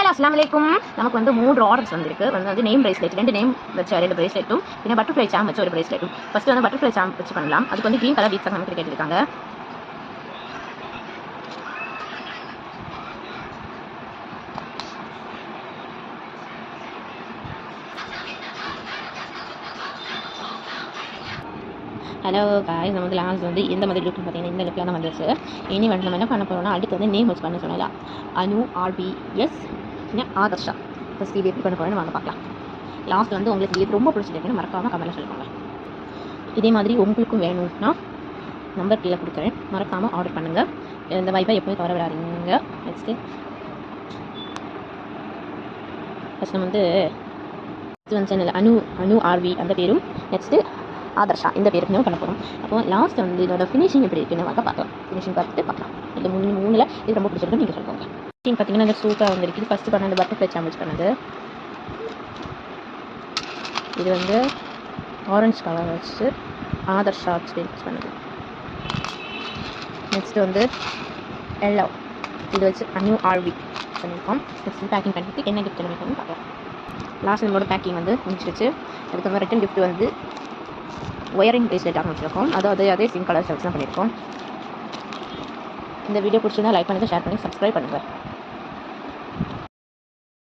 Hello அஸ்ஸலாமு அலைக்கும். நமக்கு வந்து 3 ஆர்டர்ஸ் வந்திருக்கு. வந்து நேம் பிரேஸ்லெட் 2 நேம் வச்ச 2 பிரேஸ்லெட்டும் பின்ன பட்டர்ஃப்ளை சாம் வச்ச ஒரு பிரேஸ்லெட்டும். ஃபர்ஸ்ட் வந்து பட்டர்ஃப்ளை சாம் வச்சு பண்ணலாம். அதுக்கு வந்து கிரீன் கலர் பீட்ஸ் நமக்கு கேட்டிருக்காங்க. ஹலோ காய்ஸ், நம்ம வந்து லாஸ்ட் வந்து எந்த மாதிரி லுக்னு பார்த்தீங்கன்னா இந்த லுக்கில் தான் வந்துச்சு. இனி வந்து நம்ம என்ன பண்ண போகிறோம்னா அடுத்து வந்து நேம் வச்சு பண்ண சொல்லலாம். அனு RBS ஆதர்ஷா. ஃபஸ்ட் இது எப்படி பண்ண போகிறோன்னு வாங்க பார்க்கலாம். லாஸ்ட் வந்து உங்களுக்கு இது ரொம்ப பிடிச்சிருக்குன்னு மறக்காமல் கமெண்ட்டில் சொல்லுவாங்க. இதே மாதிரி உங்களுக்கும் வேணும்னா நம்பர் கீழே கொடுக்குறேன், மறக்காமல் ஆர்டர் பண்ணுங்கள். இந்த வைப்பை எப்போயும் தவற விடாதீங்க. நெக்ஸ்ட்டு ஃபஸ்ட் நம்ம வந்து சேனல் அனு RV அந்த பேரும், நெக்ஸ்ட்டு ஆதர்ஷா இந்த பேருக்கு பண்ண போகிறோம். அப்போ லாஸ்ட் வந்து இதோட ஃபினிஷிங் எப்படி இருக்குன்னு பார்க்கலாம். ஃபினிஷிங் பார்த்துட்டு பார்க்கலாம். இந்த மூணில் இது ரொம்ப பிடிச்சிருக்குன்னு நீங்கள் சொல்லுவாங்க. ஃபினிஷிங் பார்த்தீங்கன்னா இந்த சூப்பராக வந்துருக்கு. ஃபஸ்ட்டு பண்ண அந்த பட்டர்ஃப்ளை சாம் பண்ணது. இது வந்து ஆரஞ்சு கலர் வச்சு ஆதர்ஷா மிக்ஸ் பண்ணது. நெக்ஸ்ட்டு வந்து எல்லோ இது வச்சு அனு RV பண்ணியிருக்கோம். நெக்ஸ்ட் பேக்கிங் பண்ணிட்டு என்ன கிஃப்ட் பண்ணியிருக்கோம்னு பார்க்கலாம். லாஸ்ட் நம்மளோட பேக்கிங் வந்து முடிச்சிருச்சு. அதுக்கு வந்து ரிட்டன் கிஃப்ட் வந்து ஒயரிங் பிரேஸ்லெட்டாக வச்சுருக்கோம். அதே சேம் கலர்ஸ் வச்சு தான் பண்ணியிருக்கோம். இந்த வீடியோ பிடிச்சிருந்தா லைக் பண்ணுங்கள், ஷேர் பண்ணி சப்ஸ்கிரைப் பண்ணுங்கள்.